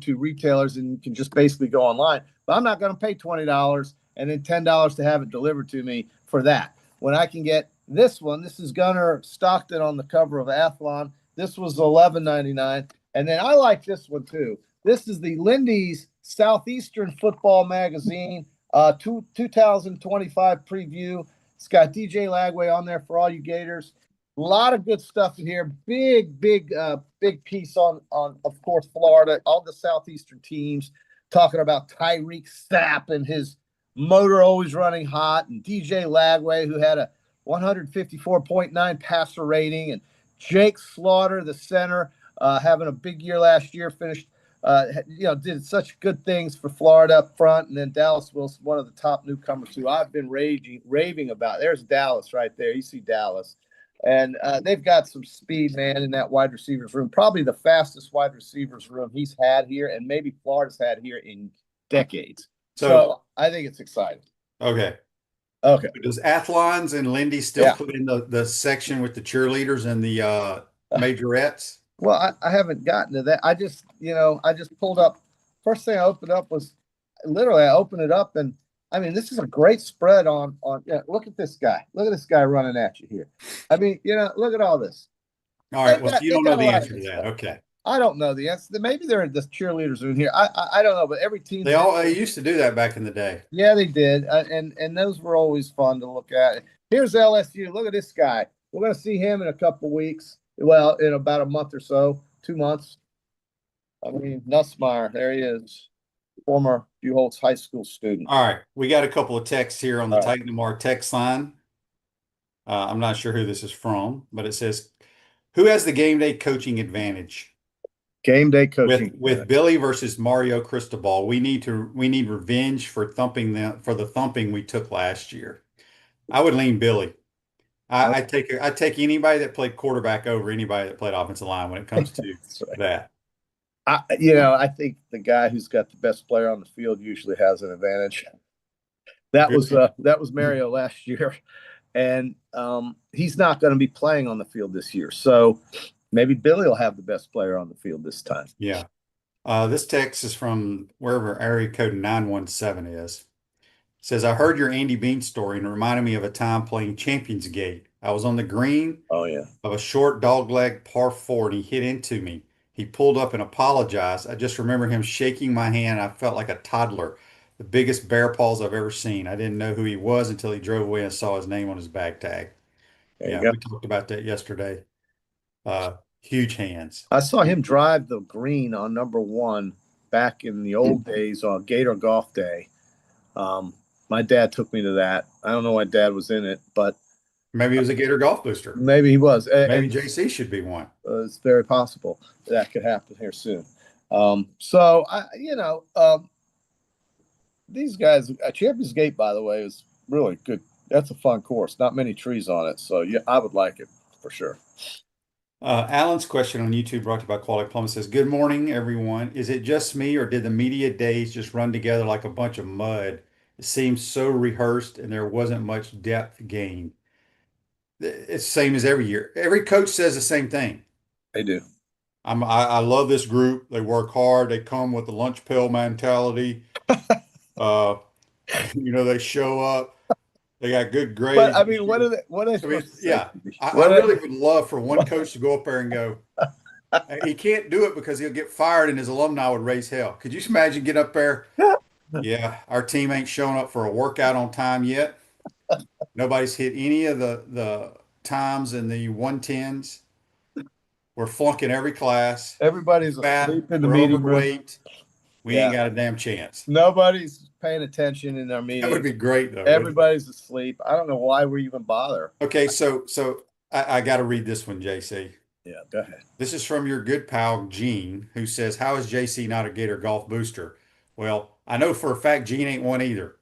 to retailers, and you can just basically go online. But I'm not going to pay $20 and then $10 to have it delivered to me for that. When I can get this one, this is Gunnar Stockton on the cover of Athlon. This was $11.99. And then I like this one too. This is the Lindy's Southeastern Football Magazine 2025 preview. It's got DJ Lagway on there for all you Gators. A lot of good stuff in here. Big piece on of course Florida, all the Southeastern teams, talking about Tyreek Sapp and his motor always running hot, and DJ Lagway, who had a 154.9 passer rating, and Jake Slaughter, the center, having a big year last year, finished, did such good things for Florida up front. And then Dallas Wilson, one of the top newcomers who I've been raving about. There's Dallas right there. You see Dallas. And they've got some speed, man, in that wide receivers room. Probably the fastest wide receivers room he's had here, and maybe Florida's had here in decades. So I think it's exciting. Okay. Does Athlons and Lindy still put in the section with the cheerleaders and the majorettes? Well, I haven't gotten to that. I just pulled up. First thing I opened up was literally I opened it up, and I mean, this is a great spread on. Look at this guy. Look at this guy running at you here. I mean, look at all this. All right. Well, you don't know the answer to that. Okay. I don't know the answer. Maybe they're the cheerleaders in here. I don't know, but every team they used to do that back in the day. Yeah, they did, and those were always fun to look at. Here's LSU. Look at this guy. We're going to see him in a couple weeks. Well, in about a month or so, 2 months. I mean, Nussmeier, there he is, former Buchholz High School student. All right, we got a couple of texts here on the Titan Lamar text line. I'm not sure who this is from, but it says, "Who has the game day coaching advantage?" Game day coaching with Billy versus Mario Cristobal. We need revenge for the thumping we took last year. I would lean Billy. I take anybody that played quarterback over anybody that played offensive line when it comes to that. I think the guy who's got the best player on the field usually has an advantage. That was Mario last year, and he's not going to be playing on the field this year. So maybe Billy will have the best player on the field this time. Yeah. This text is from wherever area code 917 is. It says, "I heard your Andy Bean story and it reminded me of a time playing Champions Gate. I was on the green of a short dogleg par 4 and he hit into me. He pulled up and apologized. I just remember him shaking my hand. I felt like a toddler. The biggest bear paws I've ever seen. I didn't know who he was until he drove away and saw his name on his bag tag." Yeah, we talked about that yesterday. Huge hands. I saw him drive the green on number 1 back in the old days on Gator Golf Day. My dad took me to that. I don't know why Dad was in it, but maybe he was a Gator golf booster. Maybe he was. Maybe JC should be one. It's very possible that could happen here soon. These guys, Champions Gate, by the way, is really good. That's a fun course. Not many trees on it, so yeah, I would like it for sure. Alan's question on YouTube, brought to you by Quality Plumbing, says, "Good morning, everyone. Is it just me, or did the media days just run together like a bunch of mud? It seems so rehearsed, and there wasn't much depth gained." It's the same as every year. Every coach says the same thing. They do. I love this group. They work hard. They come with the lunch pail mentality. They show up. They got good grades. But I mean, what are they? I really would love for one coach to go up there and go. He can't do it because he'll get fired, and his alumni would raise hell. Could you imagine getting up there? Yeah, our team ain't showing up for a workout on time yet. Nobody's hit any of the times in the 110s. We're flunking every class. Everybody's asleep in the meeting room. We ain't got a damn chance. Nobody's paying attention in our meeting. That would be great, though. Everybody's asleep. I don't know why we even bother. Okay, so I got to read this one, JC. Yeah, go ahead. This is from your good pal, Gene, who says, "How is JC not a Gator golf booster?" Well, I know for a fact Gene ain't one either.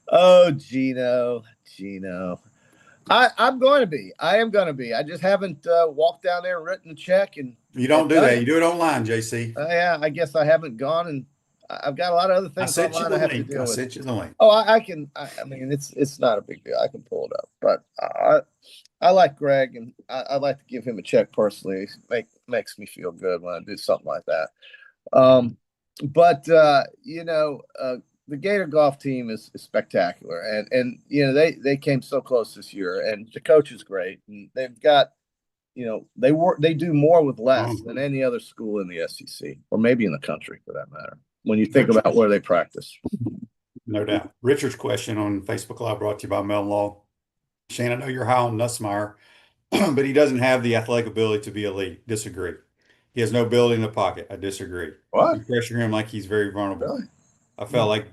Oh, Gino. I'm going to be. I am going to be. I just haven't walked down there and written a check. And you don't do that. You do it online, JC. Yeah, I guess I haven't gone, and I've got a lot of other things online I have to deal with. I sent you the link. Oh, I can. I mean, it's not a big deal. I can pull it up, but I like Greg, and I'd like to give him a check personally. Makes me feel good when I do something like that. But the Gator golf team is spectacular, and they came so close this year, and the coach is great, and they've got they do more with less than any other school in the SEC, or maybe in the country for that matter. When you think about where they practice, no doubt. Richard's question on Facebook Live brought to you by Mel Law. Shane, I know you're high on Nussmeier, but he doesn't have the athletic ability to be elite. Disagree. He has no ability in the pocket. I disagree. What? You pressure him like he's very vulnerable. Really? I felt like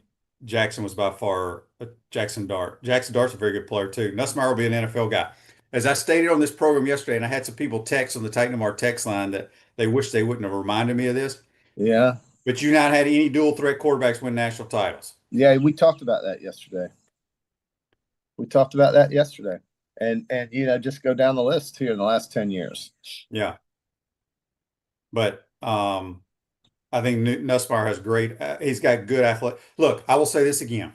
Jackson was by far Jackson Dart. Jackson Dart's a very good player too. Nussmeier will be an NFL guy. As I stated on this program yesterday, and I had some people text on the Titan Mar text line that they wish they wouldn't have reminded me of this. Yeah. But you not had any dual threat quarterbacks win national titles. Yeah, we talked about that yesterday. And just go down the list here in the last 10 years. Yeah. But I think Nussmeier has great. He's got good athletic. Look, I will say this again.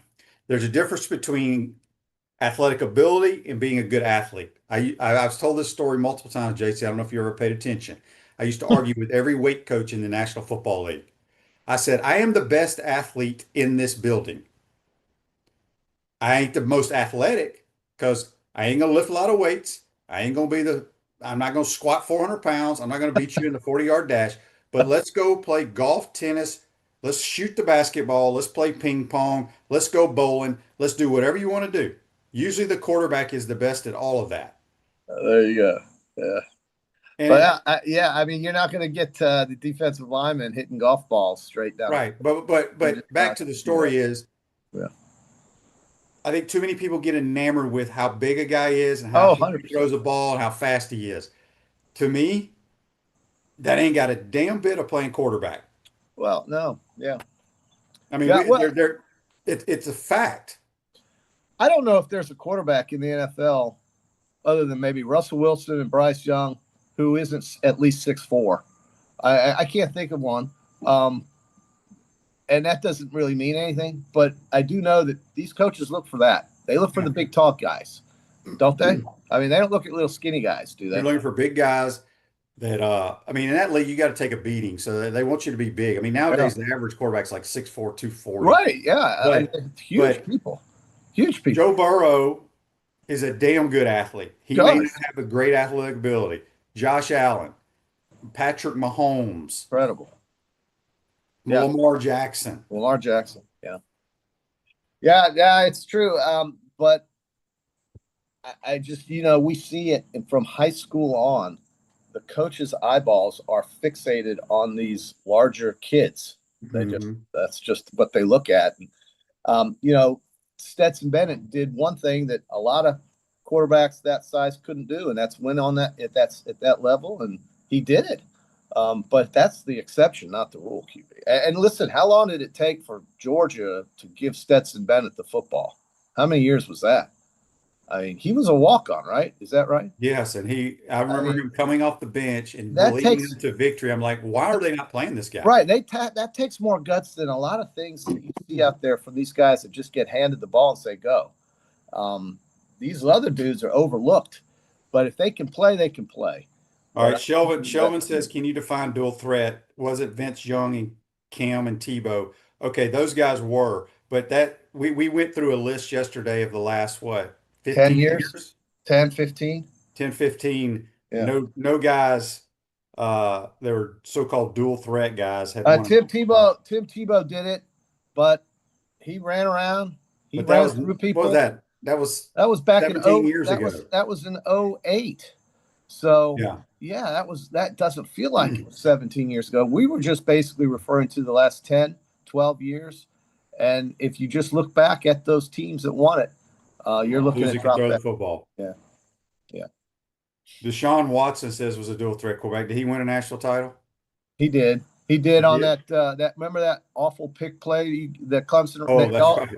There's a difference between athletic ability and being a good athlete. I've told this story multiple times, JC. I don't know if you ever paid attention. I used to argue with every weight coach in the National Football League. I said, I am the best athlete in this building. I ain't the most athletic because I ain't gonna lift a lot of weights. I'm not gonna squat 400 pounds. I'm not gonna beat you in the 40-yard dash. But let's go play golf, tennis. Let's shoot the basketball. Let's play ping pong. Let's go bowling. Let's do whatever you want to do. Usually the quarterback is the best at all of that. There you go. Yeah. And but I mean, you're not going to get the defensive lineman hitting golf balls straight down. Right. But back to the story is, I think too many people get enamored with how big a guy is and how he throws a ball and how fast he is. To me, that ain't got a damn bit of playing quarterback. Well, no. Yeah. I mean, it's a fact. I don't know if there's a quarterback in the NFL other than maybe Russell Wilson and Bryce Young who isn't at least 6'4". I can't think of one. And that doesn't really mean anything, but I do know that these coaches look for that. They look for the big, tall guys, don't they? I mean, they don't look at little skinny guys, do they? They're looking for big guys that, I mean, in that league, you got to take a beating. So they want you to be big. I mean, nowadays, the average quarterback's like 6'4", 240. Right, yeah. Huge people. Joe Burrow is a damn good athlete. He may not have a great athletic ability. Josh Allen, Patrick Mahomes. Incredible. Yeah. Lamar Jackson. Yeah. Yeah, it's true. But I just, we see it from high school on. The coaches' eyeballs are fixated on these larger kids. That's just what they look at. And, Stetson Bennett did one thing that a lot of quarterbacks that size couldn't do, and that's win on that at that level, and he did it. But that's the exception, not the rule, QB. And listen, how long did it take for Georgia to give Stetson Bennett the football? How many years was that? I mean, he was a walk-on, right? Is that right? Yes, and I remember him coming off the bench and leading them to victory. I'm like, why are they not playing this guy? Right. That takes more guts than a lot of things that you see out there from these guys that just get handed the ball and say, go. These other dudes are overlooked. But if they can play, they can play. All right, Shelvin says, can you define dual threat? Was it Vince Young and Cam and Tebow? Okay, those guys were. But we went through a list yesterday of the last, 15 years? 10, 15? 10, 15. Yeah. No guys that were so-called dual threat guys. Tim Tebow did it, but he ran around. He ran through people. What was that? That was back in years ago. That was in 08. So that doesn't feel like it was 17 years ago. We were just basically referring to the last 10, 12 years. And if you just look back at those teams that won it, you're looking at throw the football. Yeah. Deshaun Watson says was a dual threat quarterback. Did he win a national title? He did. He did on that. Remember that awful pick play that Clemson.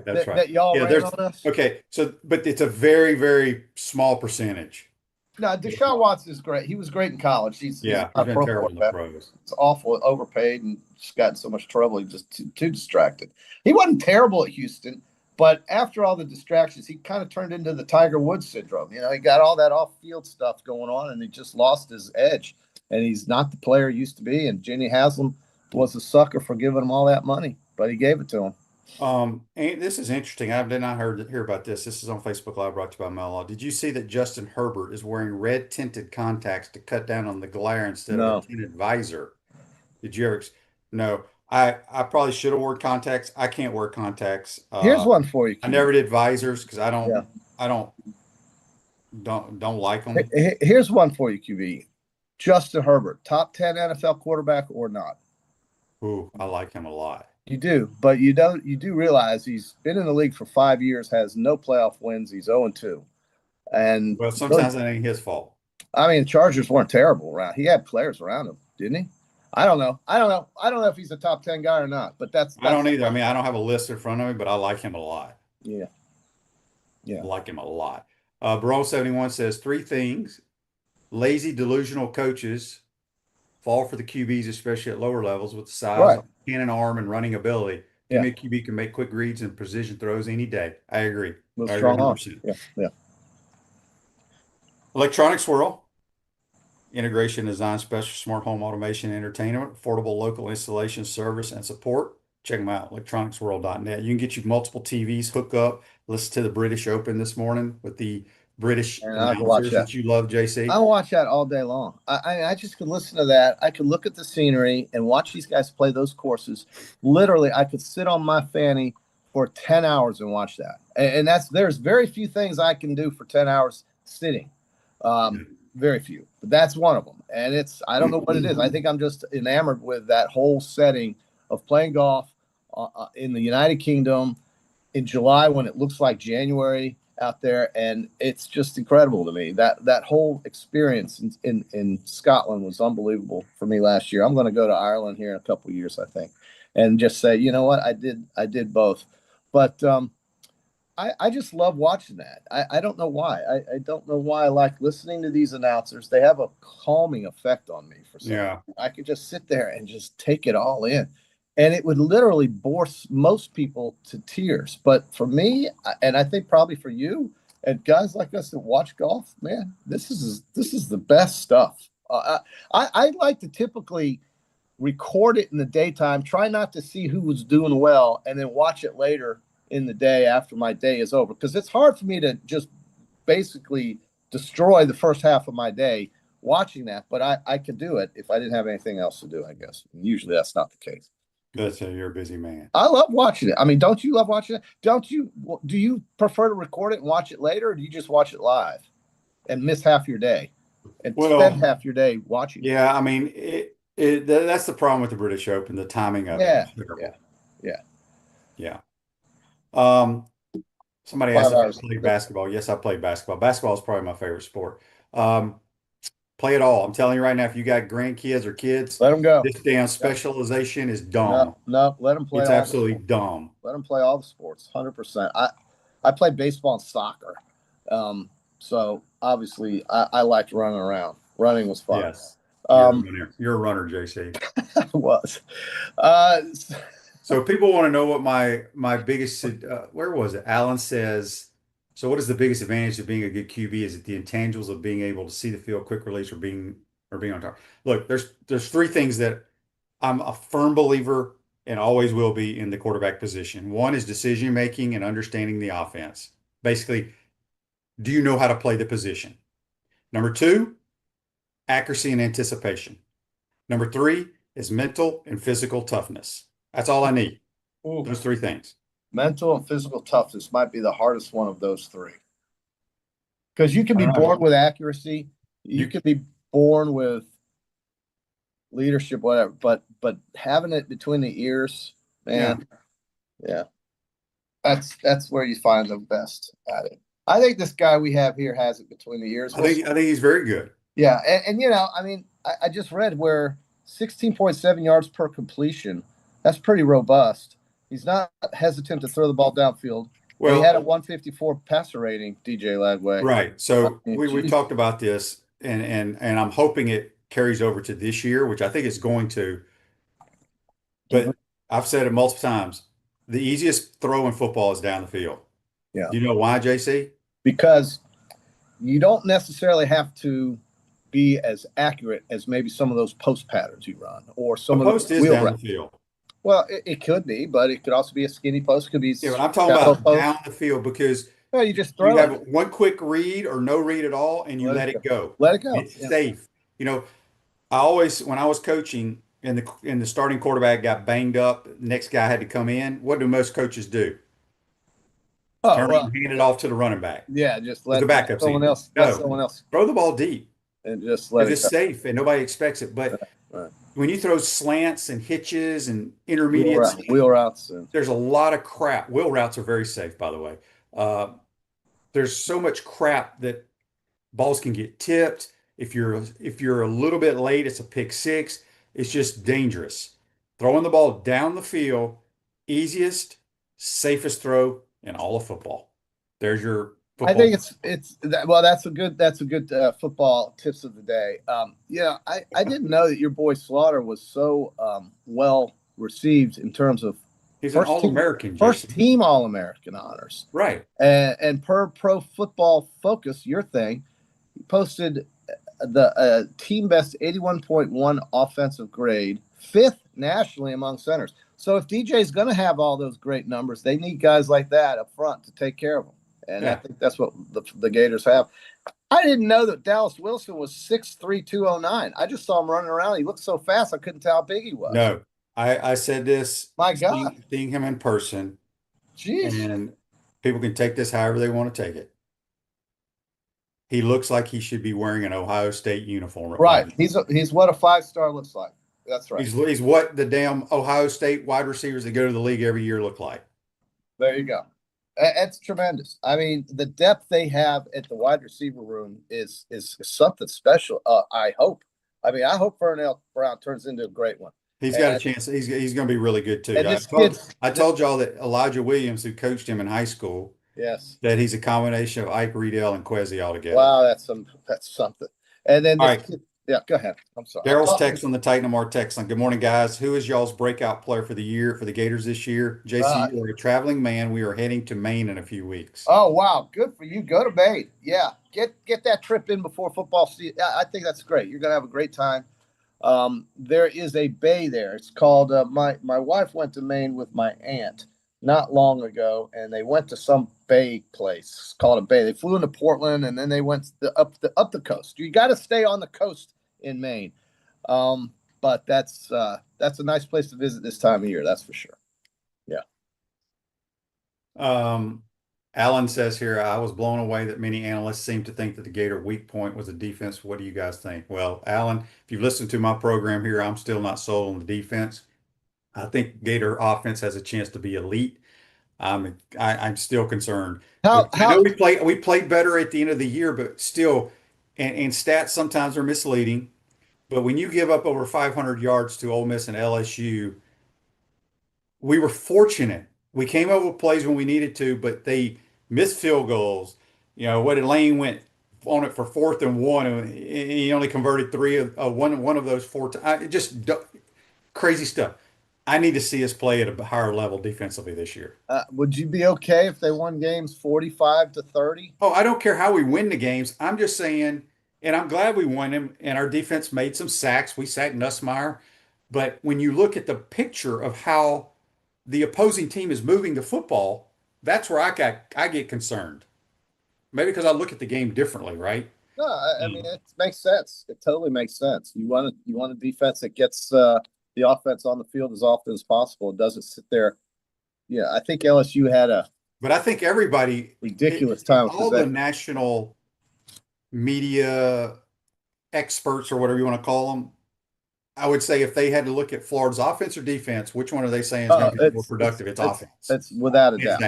That's right. That y'all ran on us. Okay, but it's a very, very small percentage. No, Deshaun Watson is great. He was great in college. He's been terrible in the pros. It's awful, overpaid, and just got in so much trouble. He's just too distracted. He wasn't terrible at Houston, But after all the distractions, he kind of turned into the Tiger Woods syndrome. He got all that off-field stuff going on, and he just lost his edge. And he's not the player he used to be. And Jenny Haslam was a sucker for giving him all that money, but he gave it to him. And this is interesting. I did not hear about this. This is on Facebook Live, brought to you by Mel. Did you see that Justin Herbert is wearing red tinted contacts to cut down on the glare instead of a tinted visor? Did you ever? No. I probably should have worn contacts. I can't wear contacts. Here's one for you, I QB. never did visors because I Yeah. don't like them. Here's one for you, QB. Justin Herbert, top 10 NFL quarterback or not? Ooh, I like him a lot. You do, but you do realize he's been in the league for 5 years, has no playoff wins. He's 0-2. And Well, sometimes that ain't his fault. I mean, Chargers weren't terrible around. He had players around him, didn't he? I don't know. I don't know if he's a top 10 guy or not, but that's I don't either. I mean, I don't have a list in front of me, but I like him a lot. Yeah. I like him a lot. Barone 71 says 3 things. Lazy, delusional coaches fall for the QBs, especially at lower levels, with the size, cannon arm, and running ability. Yeah. QB can make quick reads and precision throws any day. I agree. With strong arm. Yeah. Electronic Swirl. Integration, design, special, smart home automation, entertainment, affordable local installation, service, and support. Check them out, electronicsworld.net. You can get you multiple TVs, hook up, listen to the British Open this morning with the British announcers that you love, JC. I watch that all day long. I just could listen to that. I could look at the scenery and watch these guys play those courses. Literally, I could sit on my fanny for 10 hours and watch that. And there's very few things I can do for 10 hours sitting. Very few, but that's one of them. And I don't know what it is. I think I'm just enamored with that whole setting of playing golf in the United Kingdom in July when it looks like January out there. And it's just incredible to me. That whole experience in Scotland was unbelievable for me last year. I'm going to go to Ireland here in a couple of years, I think, and just say, you know what? I did both. But I just love watching that. I don't know why. I don't know why I like listening to these announcers. They have a calming effect on me for some reason. I could just sit there and just take it all in. And it would literally bore most people to tears. But for me, and I think probably for you and guys like us that watch golf, man, this is the best stuff. I like to typically record it in the daytime, try not to see who was doing well, and then watch it later in the day after my day is over, because it's hard for me to just basically destroy the first half of my day watching that, but I could do it if I didn't have anything else to do, I guess. And usually that's not the case. That's you're a busy man. I love watching it. I mean, don't you love watching it? Do you prefer to record it and watch it later, or do you just watch it live and miss half your day and spend half your day watching it? I mean, that's the problem with the British Open, the timing of it. Yeah. Somebody asked if I played basketball. Yes, I played basketball. Basketball is probably my favorite sport. Play it all. I'm telling you right now, if you got grandkids or kids, let them go. This damn specialization is dumb. No, let them play. It's absolutely dumb. Let them play all the sports, 100%. I played baseball and soccer, so obviously I liked running around. Running was fun. Yes, you're a runner, JC. I was. So people want to know what my biggest where was it? Alan says, so what is the biggest advantage of being a good QB? Is it the intangibles of being able to see the field, quick release, or being on target? Look, there's 3 things that I'm a firm believer and always will be in the quarterback position. One is decision making and understanding the offense. Basically, do you know how to play the position? Number 2, accuracy and anticipation. Number 3 is mental and physical toughness. That's all I need. Ooh. Those 3 things. Mental and physical toughness might be the hardest one of those 3. Because you can be born with accuracy. You can be born with leadership, whatever. But having it between the ears, man, yeah. That's where you find the best at it. I think this guy we have here has it between the ears. I think he's very good. Yeah, and I mean, I just read where 16.7 yards per completion. That's pretty robust. He's not hesitant to throw the ball downfield. Well, he had a 154 passer rating, DJ Lagway. Right. So we talked about this, and I'm hoping it carries over to this year, which I think it's going to. But I've said it multiple times. The easiest throw in football is down the field. Yeah. Do you know why, JC? Because you don't necessarily have to be as accurate as maybe some of those post patterns you run or some A of post the is wheel down the routes. field. Well, it could be, but it could also be a skinny post. It could be Yeah, but I'm talking shallow about post. down the field because Well, you just you throw have it. one quick read or no read at all, and you let it go. Let it go. It's safe. You know, I always, when I was coaching and the starting quarterback got banged up, next guy had to come in. What do most coaches do? Oh, Turn it well, and hand it off to the running back. yeah, just With let the backup's someone in. else, let No, someone else, throw the ball deep and just let because it it's go. safe and nobody expects it. But Right. when you throw slants and hitches and Wheel, intermediates, wheel routes. And, there's a lot of crap. Wheel routes are very safe, by the way. There's so much crap that balls can get tipped. If you're a little bit late, it's a pick six. It's just dangerous. Throwing the ball down the field, easiest, safest throw in all of football. There's your I football. think well, that's a good football tips of the day. I didn't know that your boy Slaughter was so well received in terms of He's an All-American, first Jason. team All-American honors. Right. And per Pro Football Focus, your thing, he posted the team best 81.1 offensive grade, 5th nationally among centers. So if DJ's going to have all those great numbers, they need guys like that up front to take care of them. And I think that's what the Gators have. I didn't know that Dallas Wilson was 6'3", 209. I just saw him running around. He looked so fast, I couldn't tell how big he was. No, I said this. My God. Seeing him in person, Jeez. and people can take this however they want to take it. He looks like he should be wearing an Ohio State uniform. Right. He's what a 5-star looks like. That's right. He's what the damn Ohio State wide receivers that go to the league every year look like. There you go. It's tremendous. I mean, the depth they have at the wide receiver room is something special. I hope. I mean, I hope Vernell Brown turns into a great one. He's got a chance. He's going to be really good too. I told y'all that Elijah Williams, who coached him in high school, yes, that he's a combination of Ike Riedel and Quezzy altogether. Wow, that's something. And then yeah, go ahead. I'm sorry. Daryl's text on the Titan MR text line. Good morning, guys. Who is y'all's breakout player for the year for the Gators this year? JC, you're a traveling man. We are heading to Maine in a few weeks. Oh, wow. Good for you. Go to Maine. Yeah. Get that trip in before football season. I think that's great. You're going to have a great time. There is a bay there. It's called my wife went to Maine with my aunt not long ago, and they went to some bay place. It's called a bay. They flew into Portland, and then they went up the coast. You got to stay on the coast in Maine. But that's a nice place to visit this time of year. That's for sure. Yeah. Alan says here, I was blown away that many analysts seem to think that the Gator weak point was the defense. What do you guys think? Well, Alan, if you've listened to my program here, I'm still not sold on the defense. I think Gator offense has a chance to be elite. I'm still concerned. I know we played better at the end of the year, but still, and stats sometimes are misleading. But when you give up over 500 yards to Ole Miss and LSU, we were fortunate. We came up with plays when we needed to, but they missed field goals. You know, what Lane went on it for 4th and 1, and he only converted one of those 4 times. Just crazy stuff. I need to see us play at a higher level defensively this year. Would you be okay if they won games 45-30? Oh, I don't care how we win the games. I'm just saying, and I'm glad we won them, and our defense made some sacks. We sacked Nussmeier. But when you look at the picture of how the opposing team is moving the football, that's where I get concerned. Maybe because I look at the game differently, right? No, I mean it makes sense. It totally makes sense. You want a defense that gets the offense on the field as often as possible. It doesn't sit there. Yeah, I think LSU had but I think everybody ridiculous time. All the national media experts or whatever you want to call them, I would say if they had to look at Florida's offense or defense, which one are they saying is going to be more productive? It's offense. It's without a doubt.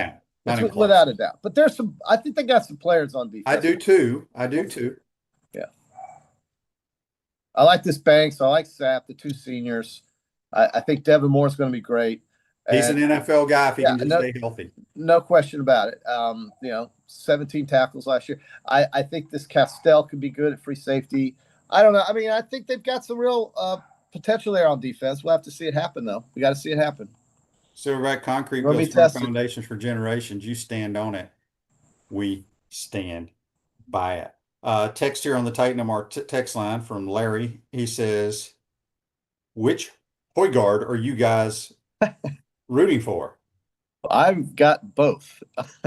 It's without a doubt. But there's some. I think they got some players on defense. I do too. Yeah. I like this Banks. I like Sapp, the 2 seniors. I think Devin Moore's going to be great. He's an NFL guy if he can just stay healthy. No question about it. 17 tackles last year. I think this Castell could be good at free safety. I don't know. I mean, I think they've got some real potential there on defense. We'll have to see it happen, though. We got to see it happen. Silverback concrete Gonna be builds firm tested. foundations for generations. You stand on it. We stand by it. Text here on the Titan MR text line from Larry. He says, which Hoyguard are you guys rooting for? I've got both.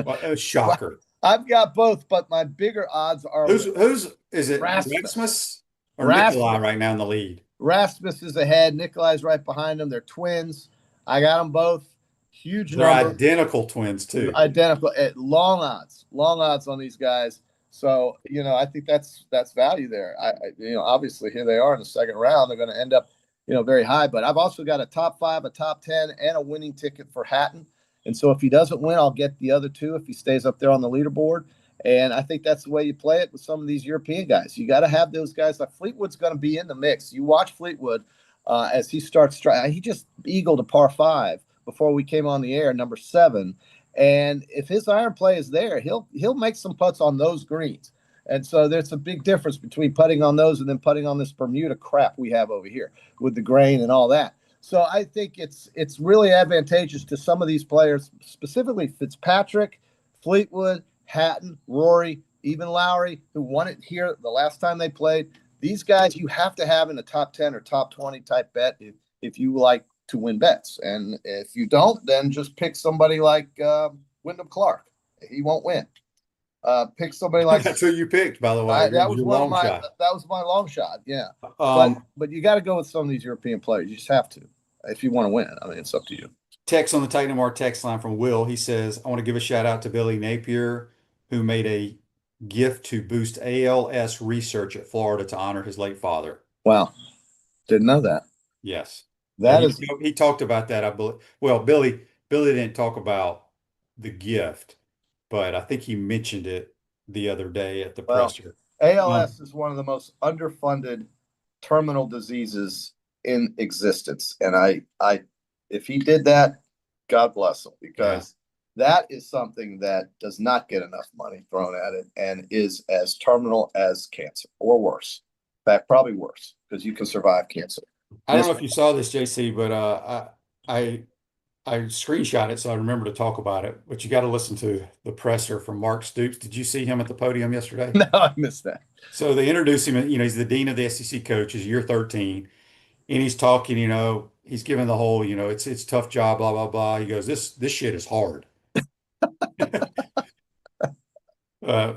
Well, a shocker. I've got both, but my bigger odds are Who's is it Rasmus. Rasmus or Rasmus. Nikolai right now in the lead? Rasmus is ahead. Nikolai's right behind them. They're twins. I got them both. Huge They're number. identical twins too. Identical at long odds on these guys. So, I think that's value there. Obviously here they are in the second round. They're going to end up, very high. But I've also got a top 5, a top 10, and a winning ticket for Hatton. And so if he doesn't win, I'll get the other 2 if he stays up there on the leaderboard. And I think that's the way you play it with some of these European guys. You got to have those guys. Like Fleetwood's going to be in the mix. You watch Fleetwood as he starts. He just eagled a par 5 before we came on the air, number 7. And if his iron play is there, he'll make some putts on those greens. And so there's a big difference between putting on those and then putting on this Bermuda crap we have over here with the grain and all that. So I think it's really advantageous to some of these players, specifically Fitzpatrick, Fleetwood, Hatton, Rory, even Lowry, who won it here the last time they played. These guys you have to have in a top 10 or top 20 type bet if you like to win bets. And if you don't, then just pick somebody like Wyndham Clark. He won't win. Pick somebody like that's who you picked, by the way. that was my long shot. Yeah. But you got to go with some of these European players. You just have to if you want to win. I mean, it's up to you. Text on the Titan MR text line from Will. He says, I want to give a shout out to Billy Napier, who made a gift to boost ALS research at Florida to honor his late father. Wow. Didn't know that. Yes. That he talked about that, I believe. Well, Billy didn't talk about the gift, but I think he mentioned it the other day at the presser. ALS is one of the most underfunded terminal diseases in existence. And if he did that, God bless him, because that is something that does not get enough money thrown at it and is as terminal as cancer or worse. In fact, probably worse because you can survive cancer. I don't know if you saw this, JC, but I screenshot it so I remember to talk about it. But you got to listen to the presser from Mark Stoops. Did you see him at the podium yesterday? No, I missed that. So they introduced him. He's the dean of the SEC coaches, year 13, and he's talking. He's giving the whole, it's a tough job, blah blah blah. He goes, this shit is hard.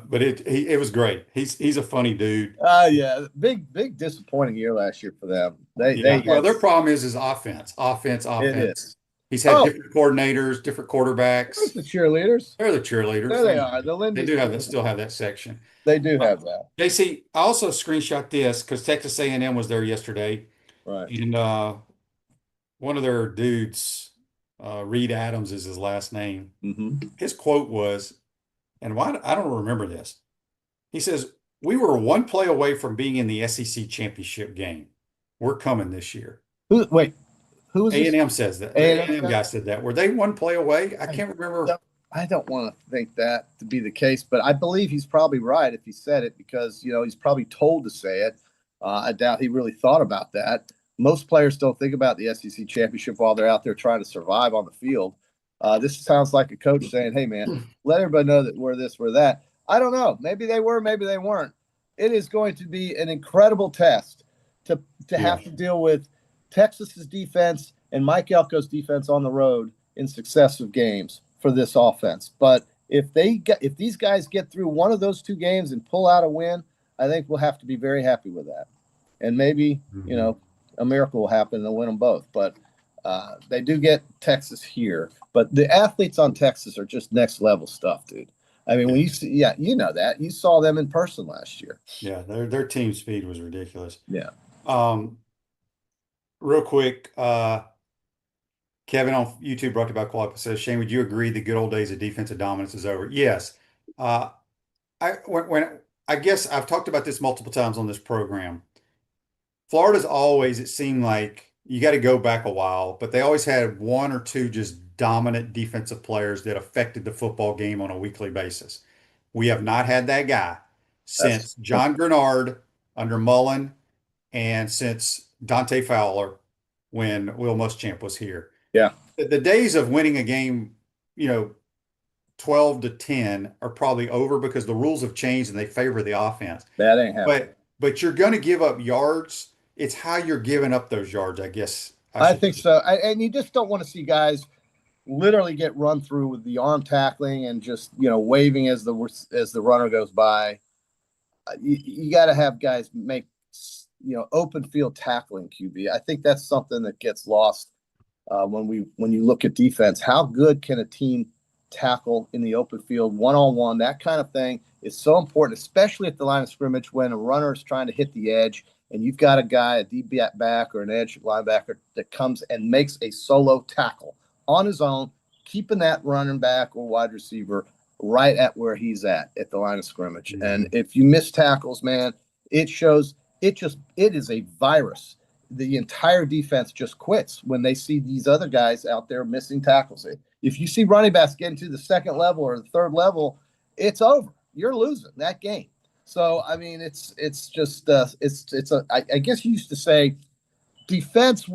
But it was great. He's a funny dude. Yeah, big disappointing year last year for them. Their problem is offense. It is. He's had different coordinators, different quarterbacks. The cheerleaders. They're the cheerleaders. There they are. They do still have that section. They do have that. JC, I also screenshot this because Texas A&M was there yesterday. Right. And one of their dudes, Reed Adams is his last name. Mm-hmm. His quote was, and why I don't remember this. He says, we were one play away from being in the SEC championship game. We're coming this year. Who was A&M says that. A&M guy said that. Were they one play away? I can't remember. I don't want to think that to be the case, but I believe he's probably right if he said it because, he's probably told to say it. I doubt he really thought about that. Most players don't think about the SEC championship while they're out there trying to survive on the field. This sounds like a coach saying, hey, man, let everybody know that we're this, we're that. I don't know. Maybe they were, maybe they weren't. It is going to be an incredible test to have to deal with Texas's defense and Mike Elko's defense on the road in successive games for this offense. But if these guys get through one of those 2 games and pull out a win, I think we'll have to be very happy with that. And maybe, a miracle will happen and they'll win them both. But they do get Texas here. But the athletes on Texas are just next level stuff, dude. I mean, when you see, you know that. You saw them in person last year. Yeah, their team speed was ridiculous. Yeah. Real quick, Kevin on YouTube brought to you by Quality says, Shane, would you agree the good old days of defensive dominance is over? Yes. I guess I've talked about this multiple times on this program. Florida's always, it seemed like you got to go back a while, but they always had 1 or 2 just dominant defensive players that affected the football game on a weekly basis. We have not had that guy since John Grenard under Mullen and since Dante Fowler when Will Muschamp was here. Yeah. the days of winning a game, 12-10 are probably over because the rules have changed and they favor the offense. That ain't happening. But you're going to give up yards. It's how you're giving up those yards, I guess. I think so. And you just don't want to see guys literally get run through with the arm tackling and just, waving as the runner goes by. You got to have guys make, open field tackling QB. I think that's something that gets lost when you look at defense. How good can a team tackle in the open field, one-on-one? That kind of thing is so important, especially at the line of scrimmage when a runner is trying to hit the edge and you've got a guy, a deep back or an edge linebacker that comes and makes a solo tackle on his own, keeping that running back or wide receiver right at where he's at the line of scrimmage. Mm-hmm. And if you miss tackles, man, it shows. It is a virus. The entire defense just quits when they see these other guys out there missing tackles. If you see running backs getting to the second level or the third level, it's over. You're losing that game. So, I mean, I guess you used to say defense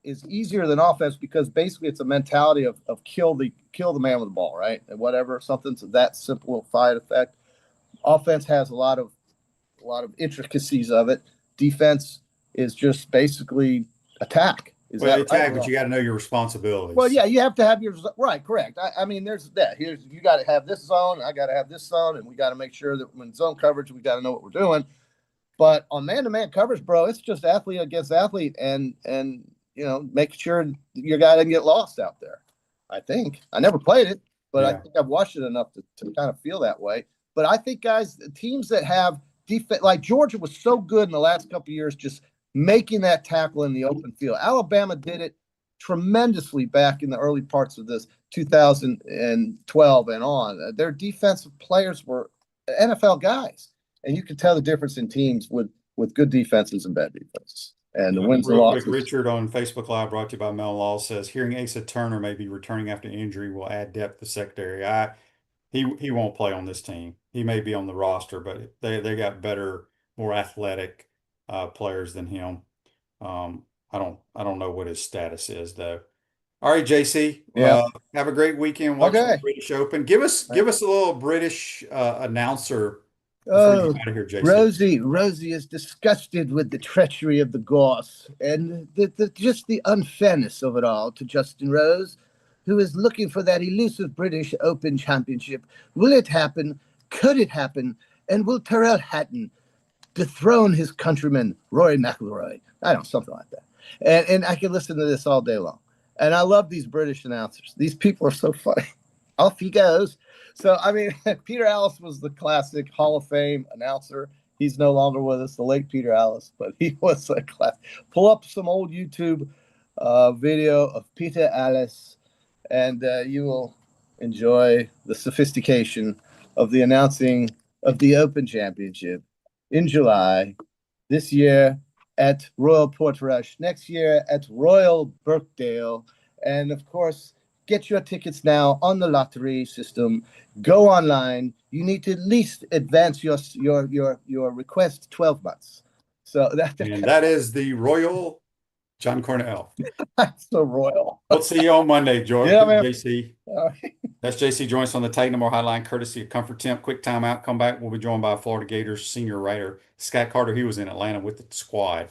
is easier than offense because basically it's a mentality of kill the man with the ball, right? And whatever, something to that simplified effect. Offense has a lot of intricacies of it. Defense is just basically attack. Attack, right? But you got to know your responsibilities. Well, yeah, you have to have your right, correct. I mean, there's that. You got to have this zone, I got to have this zone, and we got to make sure that when zone coverage, we got to know what we're doing. But on man-to-man coverage, bro, it's just athlete against athlete, and make sure your guy doesn't get lost out there. I think I never played it, but I think I've watched it enough to kind of feel that way. But I think guys, teams that have defense, like Georgia was so good in the last couple of years, just making that tackle in the open field. Alabama did it tremendously back in the early parts of this 2012 and on. Their defensive players were NFL guys, and you can tell the difference in teams with good defenses and bad defenses. And the wins and losses. Richard on Facebook Live, brought to you by Mel Law, says hearing Asa Turner may be returning after injury will add depth to secondary. He won't play on this team. He may be on the roster, but they got better, more athletic players than him. I don't know what his status is though. All right, JC. Yeah. Have a great weekend watching the British Open. Give us a little British announcer. Before you get out of here, JC. Rosie is disgusted with the treachery of the Goss and just the unfairness of it all to Justin Rose, who is looking for that elusive British Open Championship. Will it happen? Could it happen? And will Terrell Hatton dethrone his countryman, Rory McIlroy? I don't know, something like that. And I can listen to this all day long. And I love these British announcers. These people are so funny. Off he goes. So, I mean, Peter Allis was the classic Hall of Fame announcer. He's no longer with us, the late Peter Allis, but he was a class. Pull up some old YouTube video of Peter Allis, and you will enjoy the sophistication of the announcing of the Open Championship in July, this year at Royal Portrush, next year at Royal Birkdale, and of course, get your tickets now on the lottery system. Go online. You need to at least advance your request 12 months. So that is the Royal John Cornell. That's so royal. We'll see you on Monday, George. Yeah, man. JC. That's JC. Join us on the Titan No More Hotline, courtesy of Comfort Temp. Quick timeout. Come back. We'll be joined by Florida Gators senior writer Scott Carter. He was in Atlanta with the squad.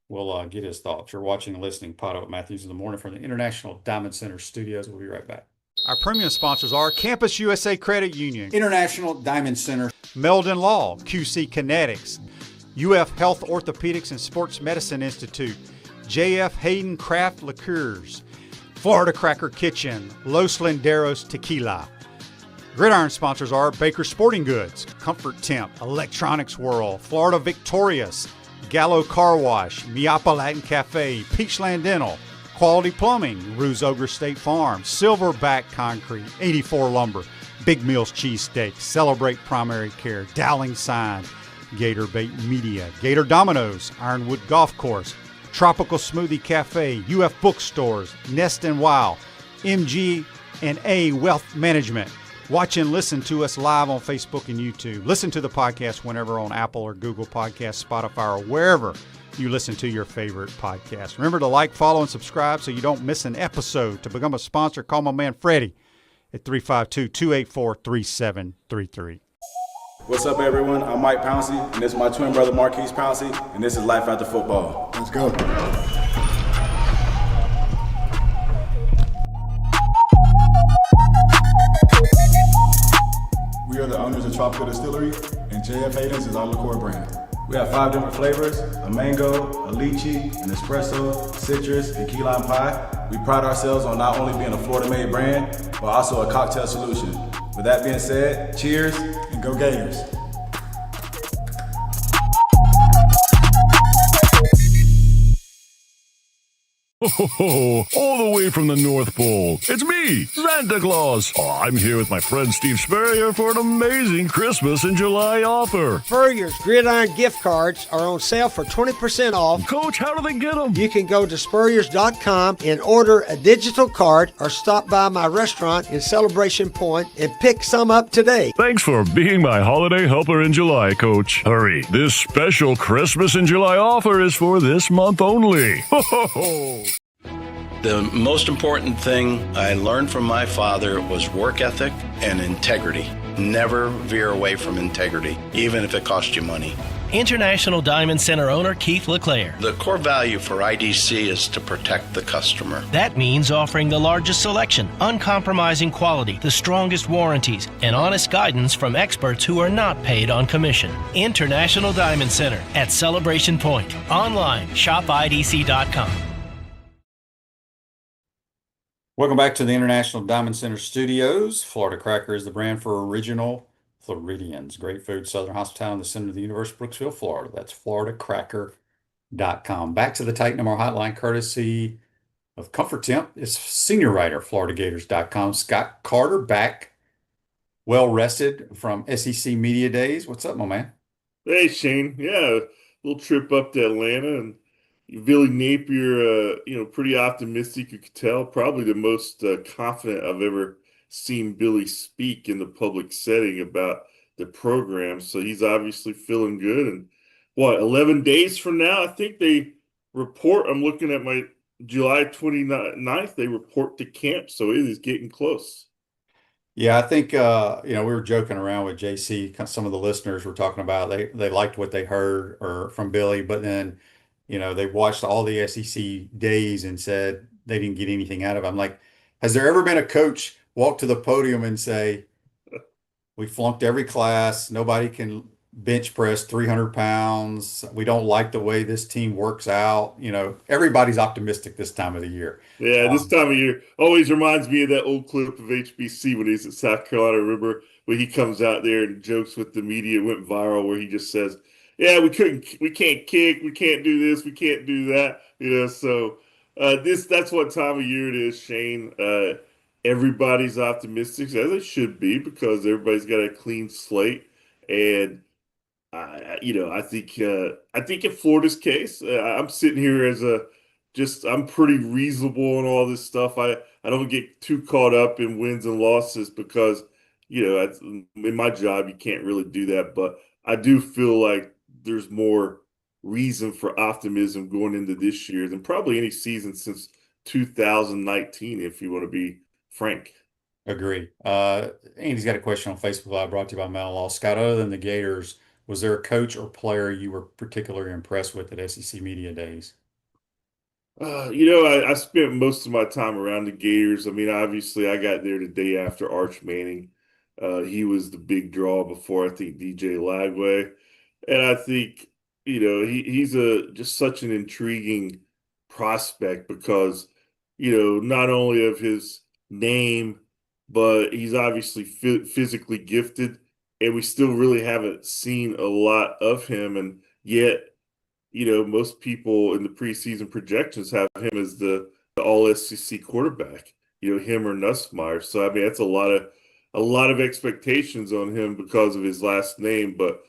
We'll get his thoughts. You're watching and listening PodUp Matthews in the morning from the International Diamond Center studios. We'll be right back. Our premium sponsors are Campus USA Credit Union, International Diamond Center, Meldon Law, QC Kinetics, UF Health Orthopedics and Sports Medicine Institute, JF Hayden Craft Liqueurs, Florida Cracker Kitchen, Los Linderos Tequila. Gridiron sponsors are Baker Sporting Goods, Comfort Temp, Electronics World, Florida Victorious, Gallo Car Wash, Miapa Latin Cafe, Peachland Dental, Quality Plumbing, Ruse Ogre State Farm, Silverback Concrete, 84 Lumber, Big Mills Cheesesteak, Celebrate Primary Care, Dowling Sign, Gator Bait Media, Gator Dominoes, Ironwood Golf Course, Tropical Smoothie Cafe, UF Bookstores, Nest and Wow, MG&A Wealth Management. Watch and listen to us live on Facebook and YouTube. Listen to the podcast whenever on Apple or Google Podcasts, Spotify, or wherever you listen to your favorite podcast. Remember to like, follow, and subscribe so you don't miss an episode. To become a sponsor, call my man Freddie at 352-284-3733. What's up, everyone? I'm Mike Pouncey, and this is my twin brother Marquise Pouncey, and this is Life After Football. Let's go. We are the owners of Tropical Distillery, and JF Hayden's is our liqueur brand. We have 5 different flavors: a mango, a lychee, an espresso, citrus, and key lime pie. We pride ourselves on not only being a Florida-made brand, but also a cocktail solution. With that being said, cheers, And go Gators. Ho, all the way from the North Pole. It's me, Santa Claus. I'm here with my friend Steve Spurrier for an amazing Christmas in July offer. Spurrier's Gridiron gift cards are on sale for 20% off. Coach, how do they get them? You can go to spurriers.com and order a digital card or stop by my restaurant in Celebration Point and pick some up today. Thanks for being my holiday helper in July, Coach. Hurry, this special Christmas in July offer is for this month only. Ho, ho, ho. The most important thing I learned from my father was work ethic and integrity. Never veer away from integrity, even if it costs you money. International Diamond Center owner Keith LeClaire. The core value for IDC is to protect the customer. That means offering the largest selection, uncompromising quality, the strongest warranties, and honest guidance from experts who are not paid on commission. International Diamond Center at Celebration Point. Online, shopidc.com. Welcome back to the International Diamond Center Studios. Florida Cracker is the brand for original Floridians. Great food, Southern hospitality in the center of the universe, Brooksville, Florida. That's floridacracker.com. Back to the Tight Number Hotline, courtesy of Comfort Temp. It's senior writer, floridagators.com. Scott Carter back, well rested from SEC Media Days. What's up, my man? Hey, Shane. Yeah, little trip up to Atlanta, and Billy Napier, pretty optimistic. You could tell, probably the most confident I've ever seen Billy speak in the public setting about the program. So he's obviously feeling good. And 11 days from now, I think they report. I'm looking at my July 29th. They report to camp. So it is getting close. Yeah, I think we were joking around with JC. Some of the listeners were talking about they liked what they heard or from Billy, but then they watched all the SEC days and said they didn't get anything out of it. I'm like, has there ever been a coach walk to the podium and say, we flunked every class, nobody can bench press 300 pounds, we don't like the way this team works out? Everybody's optimistic this time of the year. Yeah, this time of year always reminds me of that old clip of HBC when he's at South Carolina. Remember when he comes out there and jokes with the media? It went viral where he just says, yeah, we can't kick, we can't do this, we can't do that. So that's what time of year it is, Shane. Everybody's optimistic, as they should be, because everybody's got a clean slate. And I think in Florida's case, I'm sitting here as I'm pretty reasonable on all this stuff. I don't get too caught up in wins and losses because, in my job, you can't really do that. But I do feel like there's more reason for optimism going into this year than probably any season since 2019, if you want to be frank. Agree. Andy's got a question on Facebook Live brought to you by Metal Law. Scott, other than the Gators, was there a coach or player you were particularly impressed with at SEC Media Days? I spent most of my time around the Gators. I mean, obviously, I got there the day after Arch Manning. He was the big draw before, I think, DJ Lagway. And I think, he's just such an intriguing prospect because, not only of his name, but he's obviously physically gifted, and we still really haven't seen a lot of him. And yet, most people in the preseason projections have him as the all-SEC quarterback, him or Nussmeier. So, I mean, that's a lot of expectations on him because of his last name. But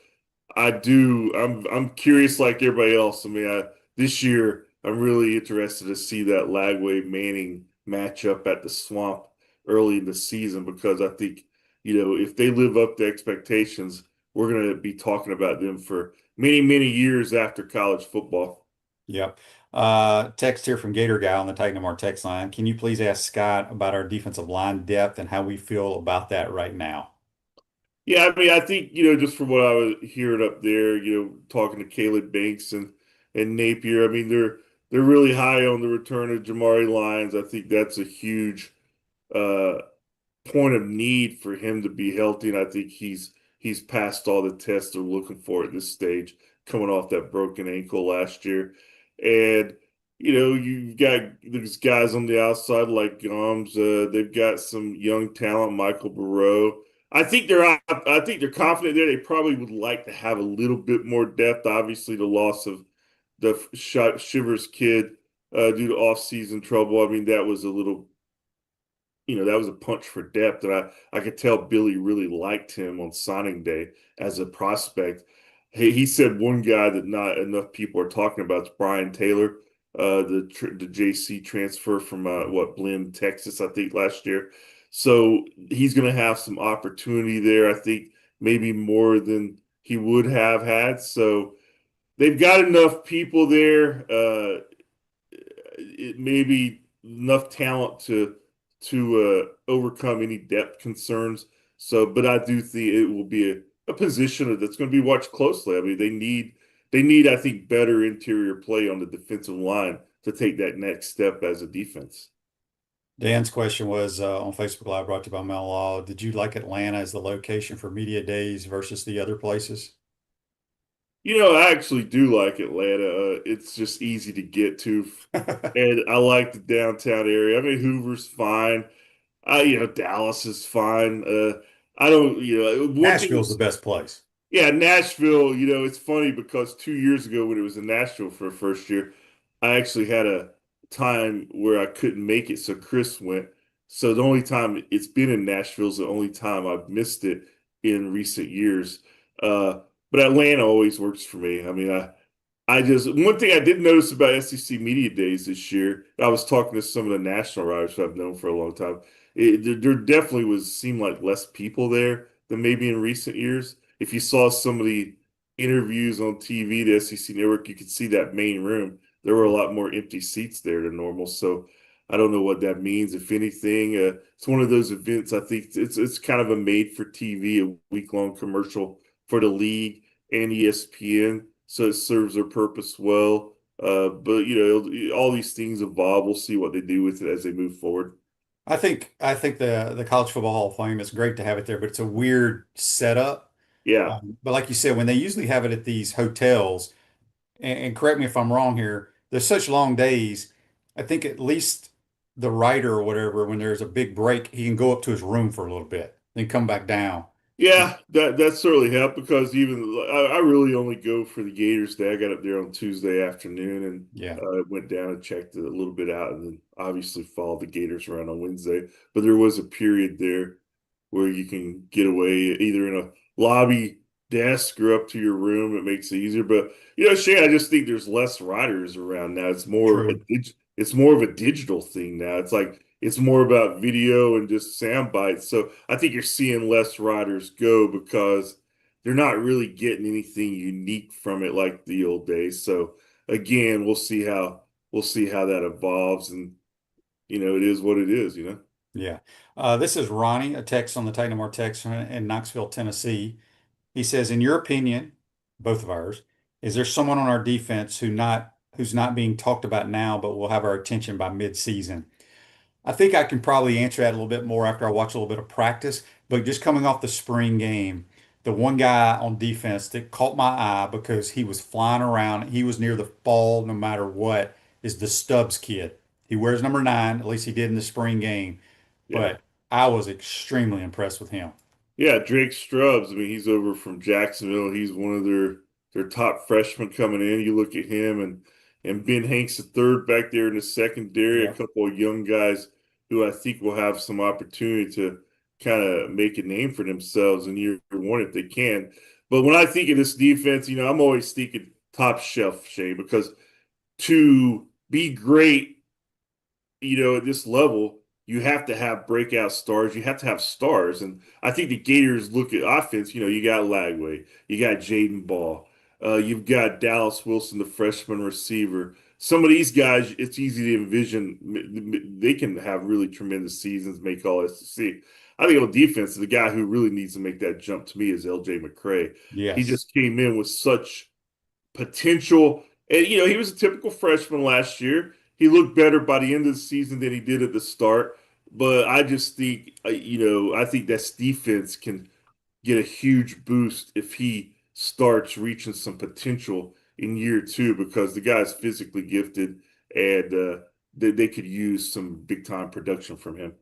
I'm curious like everybody else. I mean, this year, I'm really interested to see that Lagway-Manning matchup at the Swamp early in the season because I think, if they live up to expectations, we're going to be talking about them for many, many years after college football. Yep. Text here from Gator Guy on the Titan Mar text line. Can you please ask Scott about our defensive line depth and how we feel about that right now? Yeah, I mean, I think, just from what I was hearing up there, talking to Caleb Banks and Napier, I mean, they're really high on the return of Jamari Lyons. I think that's a huge uh point of need for him to be healthy, and I think he's passed all the tests they're looking for at this stage, coming off that broken ankle last year. And you've got these guys on the outside like Gomes. They've got some young talent, Michael Burrow. I think they're confident there. They probably would like to have a little bit more depth. Obviously, the loss of the Shivers kid due to off-season trouble. I mean, that was a little that was a punch for depth. And I could tell Billy really liked him on signing day as a prospect. He said one guy that not enough people are talking about is Brian Taylor, the JC transfer from Blinn, Texas, I think last year. So he's going to have some opportunity there. I think maybe more than he would have had. So they've got enough people there. It may be enough talent to overcome any depth concerns. So, but I do think it will be a position that's going to be watched closely. I mean, they need, I think, better interior play on the defensive line to take that next step as a defense. Dan's question was on Facebook Live, brought to you by Mel Law. Did you like Atlanta as the location for media days versus the other places? I actually do like Atlanta. It's just easy to get to, and I like the downtown area. I mean, Hoover's fine. Dallas is fine. I don't, Nashville's the best place. Yeah, Nashville, it's funny because 2 years ago when it was in Nashville for the first year, I actually had a time where I couldn't make it, so Chris went. So the only time it's been in Nashville is the only time I've missed it in recent years. But Atlanta always works for me. I mean, I just one thing I did notice about SEC Media Days this year, I was talking to some of the national writers who I've known for a long time. There definitely seemed like less people there than maybe in recent years. If you saw some of the interviews on TV, the SEC Network, you could see that main room. There were a lot more empty seats there than normal. So I don't know what that means. If anything, it's one of those events. I think it's kind of a made for TV, a week-long commercial for the league and ESPN. So it serves their purpose well. But all these things evolve. We'll see what they do with it as they move forward. I think the College Football Hall of Fame is great to have it there, but it's a weird setup. Yeah. But like you said, when they usually have it at these hotels, and correct me if I'm wrong here, there's such long days. I think at least the writer or whatever, when there's a big break, he can go up to his room for a little bit, then come back down. Yeah, that certainly helped because even I really only go for the Gators Day. I got up there on Tuesday afternoon and went down and checked it a little bit out, and then obviously followed the Gators around on Wednesday. But there was a period there where you can get away either in a lobby desk or up to your room. It makes it easier. But Shane, I just think there's less writers around now. It's more of a digital thing now. It's more about video and just sound bites. So I think you're seeing less riders go because they're not really getting anything unique from it like the old days. So again, we'll see how that evolves, and it is what it is. Yeah. This is Ronnie, a text on the Titan More text in Knoxville, Tennessee. He says, in your opinion, both of ours, is there someone on our defense who's not being talked about now, but will have our attention by mid-season? I think I can probably answer that a little bit more after I watch a little bit of practice, but just coming off the spring game, the one guy on defense that caught my eye because he was flying around, he was near the ball no matter what, is the Stubbs kid. He wears number 9, at least he did in the spring game, but I was extremely impressed with him. Yeah, Drake Stubbs. I mean, he's over from Jacksonville. He's one of their top freshmen coming in. You look at him and Ben Hanks the third back there in the secondary, a couple of young guys who I think will have some opportunity to kind of make a name for themselves in year one if they can. But when I think of this defense, I'm always thinking top shelf, Shane, because to be great, at this level, you have to have breakout stars. You have to have stars. And I think the Gators look at offense, you got Lagway, you got Jaden Ball. You've got Dallas Wilson, the freshman receiver. Some of these guys, it's easy to envision they can have really tremendous seasons, make all SEC. I think on defense, the guy who really needs to make that jump to me is LJ McCray. He Yes. just came in with such potential. And, he was a typical freshman last year. He looked better by the end of the season than he did at the start. But I just think, I think that defense can get a huge boost if he starts reaching some potential in year two because the guy's physically gifted and they could use some big time production from him.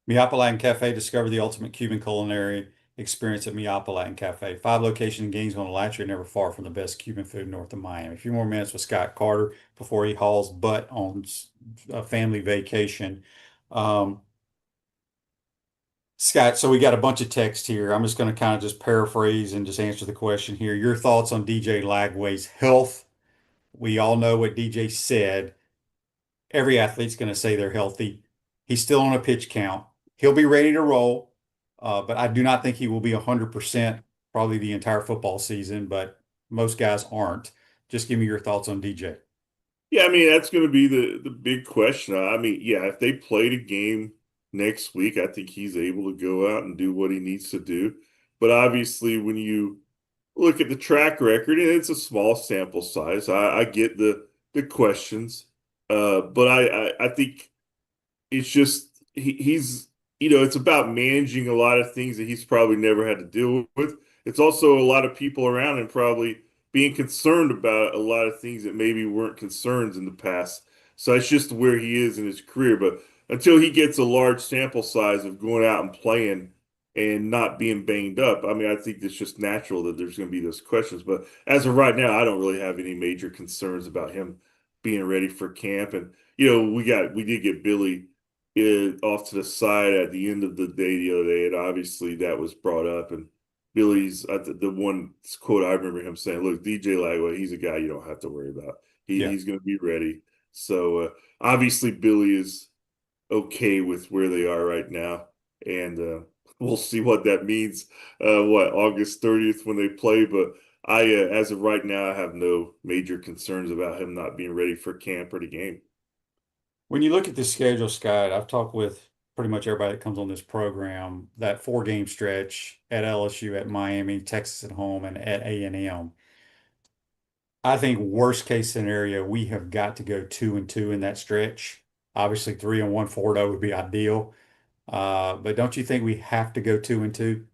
Miapolatin Cafe, discover the ultimate Cuban culinary experience at Miapolatin Cafe. 5 locations in Gainesville and Alachua, never far from the best Cuban food north of Miami. A few more minutes with Scott Carter before he hauls butt on a family vacation. Scott, so we got a bunch of text here. I'm just going to kind of just paraphrase and just answer the question here. Your thoughts on DJ Lagway's health? We all know what DJ said. Every athlete's going to say they're healthy. He's still on a pitch count. He'll be ready to roll, but I do not think he will be 100% probably the entire football season, but most guys aren't. Just give me your thoughts on DJ. Yeah, I mean, that's going to be the big question. I mean, yeah, if they played a game next week, I think he's able to go out and do what he needs to do. But obviously, when you look at the track record, and it's a small sample size, I get the questions. But I think it's just he's it's about managing a lot of things that he's probably never had to deal with. It's also a lot of people around him probably being concerned about a lot of things that maybe weren't concerns in the past. So it's just where he is in his career. But until he gets a large sample size of going out and playing and not being banged up, I mean, I think it's just natural that there's going to be those questions. But as of right now, I don't really have any major concerns about him being ready for camp. And we did get Billy off to the side at the end of the day the other day, and obviously that was brought up. And Billy's the one quote I remember him saying, "Look, DJ Lagway, he's a guy you don't have to worry about. He's going to be ready." So obviously Billy is okay with where they are right now, and we'll see what that means. August 30th when they play, but I as of right now, I have no major concerns about him not being ready for camp or the game. When you look at the schedule, Scott, I've talked with pretty much everybody that comes on this program, that 4-game stretch at LSU, at Miami, Texas at home, and at A&M. I think worst case scenario, we have got to go 2-2 in that stretch. Obviously, 3-1 4-0 would be ideal. But don't you think we have to go 2-2?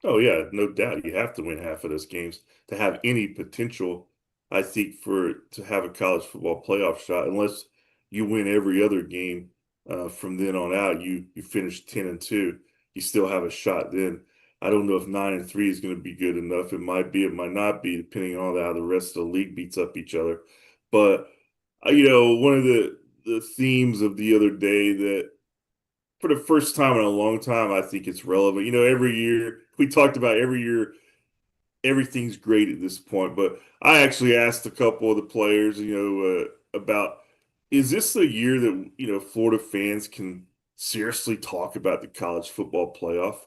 Oh yeah, no doubt. You have to win half of those games to have any potential, I think, to have a college football playoff shot. Unless you win every other game from then on out, you finish 10-2. You still have a shot then. I don't know if 9-3 is going to be good enough. It might be, it might not be, depending on how the rest of the league beats up each other. But one of the themes of the other day that for the first time in a long time, I think it's relevant. Every year we talked about every year everything's great at this point, but I actually asked a couple of the players, about is this a year that Florida fans can seriously talk about the college football playoff?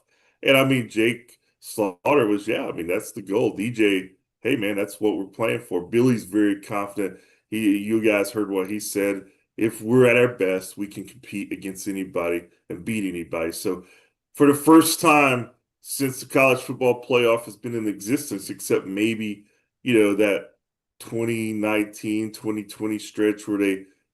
And I mean, Jake Slaughter was, yeah, I mean, that's the goal. DJ, hey man, that's what we're playing for. Billy's very confident. You guys heard what he said. If we're at our best, we can compete against anybody and beat anybody. So for the first time since the college football playoff has been in existence, except maybe, that 2019, 2020 stretch where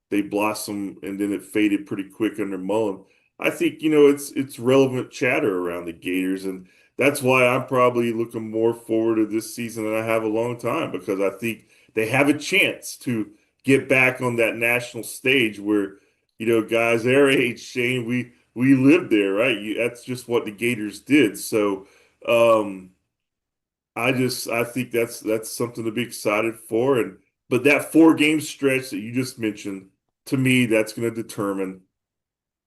they blossomed and then it faded pretty quick under Mullen. I think, it's relevant chatter around the Gators, and that's why I'm probably looking more forward to this season than I have a long time, because I think they have a chance to get back on that national stage where, guys their age, Shane, we lived there, right? That's just what the Gators did. So I think that's something to be excited for. But that 4-game stretch that you just mentioned, to me, that's going to determine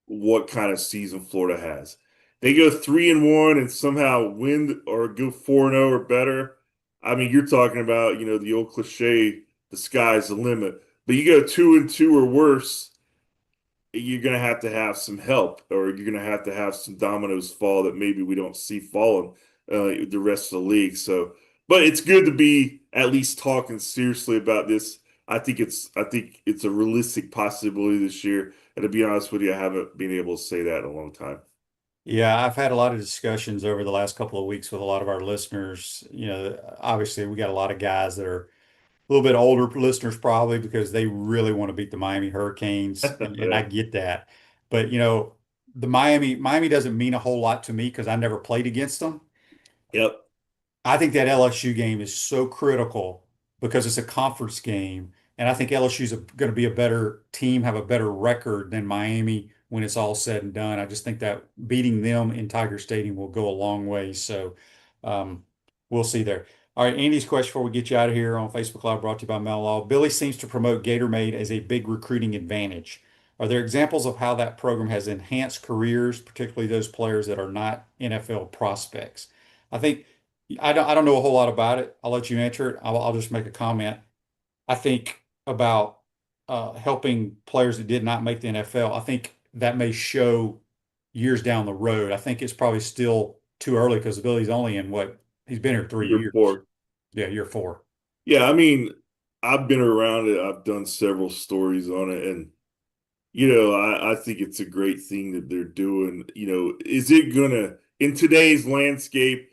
what kind of season Florida has. They go 3-1 and somehow win or go 4-0 or better. I mean, you're talking about, the old cliche, the sky's the limit. But you go 2-2 or worse, you're going to have some help, or you're going to have some dominoes fall that maybe we don't see falling the rest of the league. So but it's good to be at least talking seriously about this. I think it's a realistic possibility this year. And to be honest with you, I haven't been able to say that in a long time. Yeah, I've had a lot of discussions over the last couple of weeks with a lot of our listeners. Obviously we got a lot of guys that are a little bit older listeners probably because they really want to beat the Miami Hurricanes, and I Yeah. get that. But the Miami doesn't mean a whole lot to me because I never played against them. Yep. I think that LSU game is so critical because it's a conference game, and I think LSU is going to be a better team, have a better record than Miami when it's all said and done. I just think that beating them in Tiger Stadium will go a long way. So um, we'll see there. All right, Andy's question before we get you out of here on Facebook Live brought to you by Mel Law. Billy seems to promote Gator Made as a big recruiting advantage. Are there examples of how that program has enhanced careers, particularly those players that are not NFL prospects? I think I don't know a whole lot about it. I'll let you answer it. I'll just make a comment. I think about helping players that did not make the NFL. I think that may show years down the road. I think it's probably still too early because Billy's only in what he's been here 3 years. Year 4. Yeah, year 4. Yeah, I mean, I've been around it. I've done several stories on it, and I think it's a great thing that they're doing. Is it gonna in today's landscape,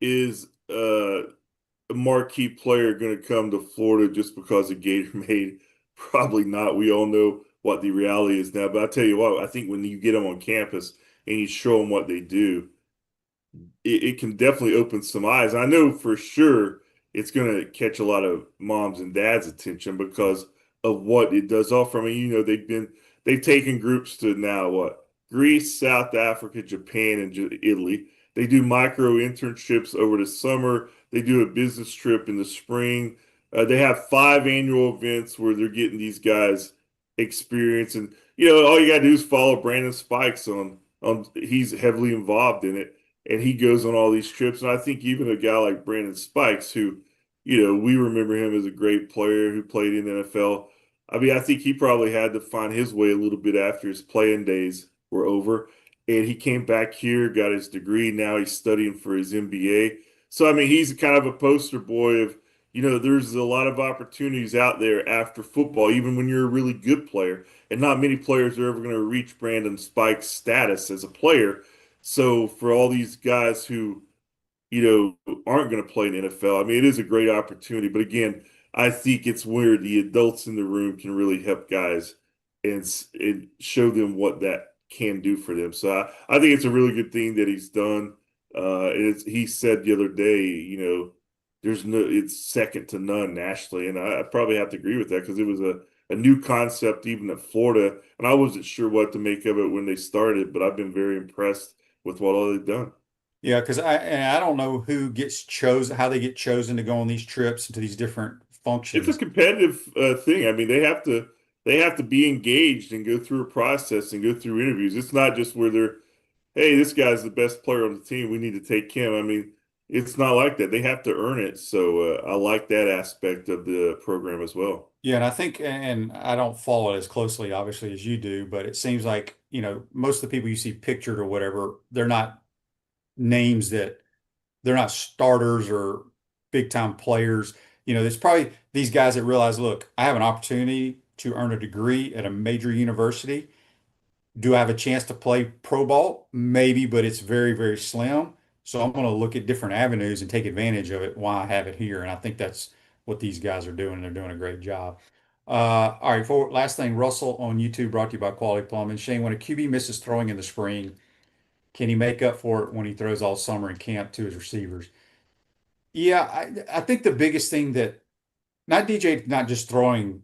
is a marquee player gonna come to Florida just because of Gator Made? Probably not. We all know what the reality is now. But I tell you what, I think when you get them on campus and you show them what they do, it can definitely open some eyes. I know for sure it's going to catch a lot of moms and dads' attention because of what it does offer. I mean, they've taken groups to now what, Greece, South Africa, Japan, and Italy. They do micro internships over the summer. They do a business trip in the spring. They have 5 annual events where they're getting these guys experience, and all you got to do is follow Brandon Spikes on. He's heavily involved in it, and he goes on all these trips. And I think even a guy like Brandon Spikes, who, we remember him as a great player who played in the NFL. I mean, I think he probably had to find his way a little bit after his playing days were over. And he came back here, got his degree. Now he's studying for his MBA. So, I mean, he's kind of a poster boy of, there's a lot of opportunities out there after football, even when you're a really good player. And not many players are ever going to reach Brandon Spike's status as a player. So for all these guys who, aren't going to play in the NFL, I mean, it is a great opportunity. But again, I think it's where the adults in the room can really help guys and show them what that can do for them. So I think it's a really good thing that he's done. He said the other day, it's second to none nationally. And I probably have to agree with that because it was a new concept even at Florida. And I wasn't sure what to make of it when they started, but I've been very impressed with what all they've done. Yeah, because I don't know who gets chosen, how they get chosen to go on these trips into these different functions. It's a competitive thing. I mean, they have to be engaged and go through a process and go through interviews. It's not just where they're, hey, this guy's the best player on the team, we need to take him. I mean, it's not like that. They have to earn it. So I like that aspect of the program as well. Yeah, and I think, and I don't follow it as closely, obviously, as you do, but it seems like, most of the people you see pictured or whatever, they're not names that they're not starters or big time players. There's probably these guys that realize, look, I have an opportunity to earn a degree at a major university. Do I have a chance to play pro ball? Maybe, but it's very, very slim. So I'm going to look at different avenues and take advantage of it while I have it here. And I think that's what these guys are doing. They're doing a great job. All right, last thing, Russell on YouTube brought to you by Quality Plumbing. Shane, when a QB misses throwing in the spring, can he make up for it when he throws all summer in camp to his receivers? Yeah, I think the biggest thing that not DJ, not just throwing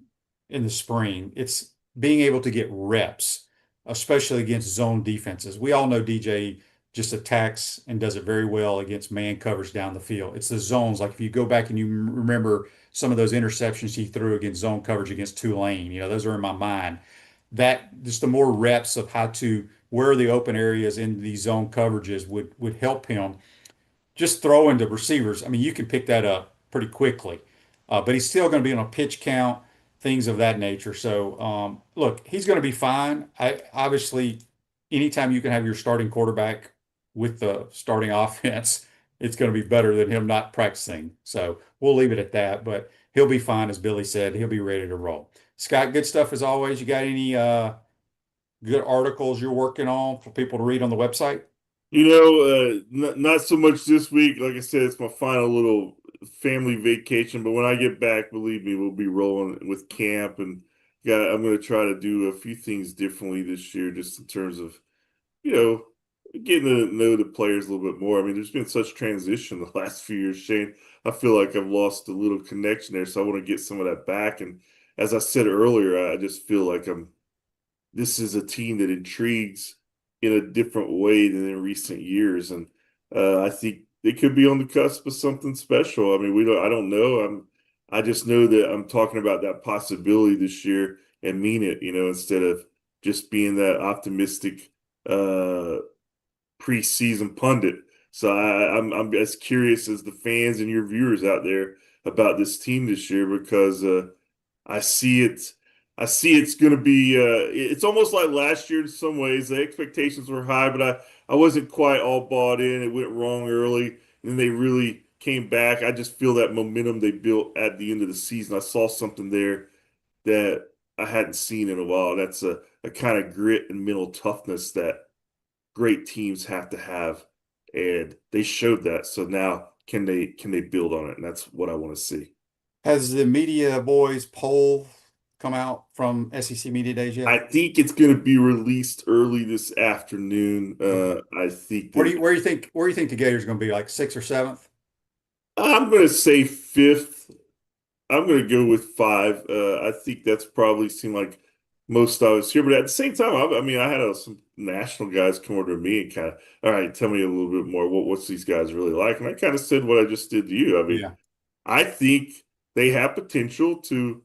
in the spring, it's being able to get reps, especially against zone defenses. We all know DJ just attacks and does it very well against man coverage down the field. It's the zones. Like if you go back and you remember some of those interceptions he threw against zone coverage against Tulane, those are in my mind. That just the more reps of how to where the open areas in these zone coverages would help him just throwing to receivers. I mean, you can pick that up pretty quickly, but he's still going to be on a pitch count, things of that nature. So, look, he's going to be fine. Obviously, anytime you can have your starting quarterback with the starting offense, it's going to be better than him not practicing. So we'll leave it at that, but he'll be fine. As Billy said, he'll be ready to roll. Scott, good stuff as always. You got any good articles you're working on for people to read on the website? Not so much this week. Like I said, it's my final little family vacation. But when I get back, believe me, we'll be rolling with camp, and I'm going to try to do a few things differently this year, just in terms of you know getting to know the players a little bit more. I mean, there's been such transition the last few years, Shane. I feel like I've lost a little connection there, so I want to get some of that back. And as I said earlier, I just feel like this is a team that intrigues in a different way than in recent years, and I think they could be on the cusp of something special. I mean, I don't know. I just know that I'm talking about that possibility this year and mean it. Instead of just being that optimistic preseason pundit. So I'm as curious as the fans and your viewers out there about this team this year, because I see it. I see it's going to be. It's almost like last year in some ways. The expectations were high, but I wasn't quite all bought in. It went wrong early, and then they really came back. I just feel that momentum they built at the end of the season. I saw something there that I hadn't seen in a while. That's a kind of grit and mental toughness that great teams have to have, and they showed that. So now can they build on it? And that's what I want to see. Has the Media Boys poll come out from SEC Media Days yet? I think it's going to be released early this afternoon. I think. Where do you think the Gators are going to be, like 6th or 7th? I'm going to say 5th. I'm going to go with 5. I think that's probably seemed like most I was here, but at the same time, I had some national guys come over to me and kind of, all right, tell me a little bit more. What's these guys really like? And I kind of said what I just did to you. I mean, Yeah. I think they have potential to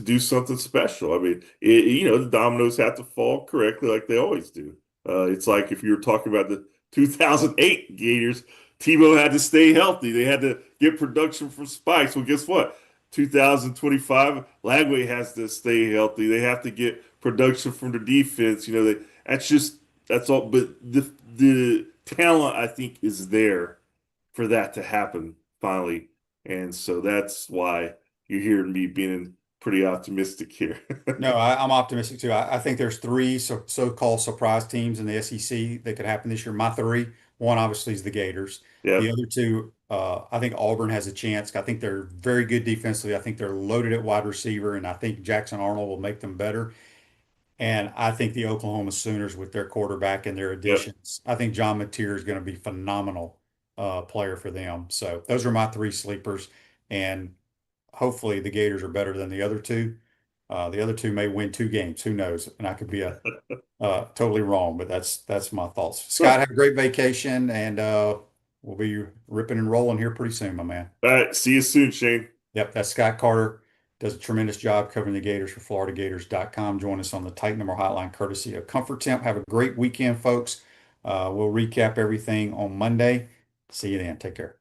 do something special. I mean, the dominoes have to fall correctly like they always do. It's like if you were talking about the 2008 Gators, Tebow had to stay healthy. They had to get production from Spikes. Well, guess what? 2025, Lagway has to stay healthy. They have to get production from the defense. That's all. But the talent, I think, is there for that to happen finally. And so that's why you're hearing me being pretty optimistic here. No, I'm optimistic too. I think there's 3 so-called surprise teams in the SEC that could happen this year. My 3, one obviously is the Gators. Yeah. The other 2, I think Auburn has a chance. I think they're very good defensively. I think they're loaded at wide receiver, and I think Jackson Arnold will make them better. And I think the Oklahoma Sooners, with their quarterback and their additions, I think John Mateer is going to be a phenomenal player for them. So those are my 3 sleepers, and hopefully the Gators are better than the other 2. The other 2 may win 2 games. Who knows? And I could be totally wrong, but that's my thoughts. Scott, have a great vacation, and we'll be ripping and rolling here pretty soon, my man. All right. See you soon, Shane. Yep, that's Scott Carter. Does a tremendous job covering the Gators for FloridaGators.com. Join us on the Tight Number Hotline courtesy of Comfort Temp. Have a great weekend, folks. We'll recap everything on Monday. See you then. Take care.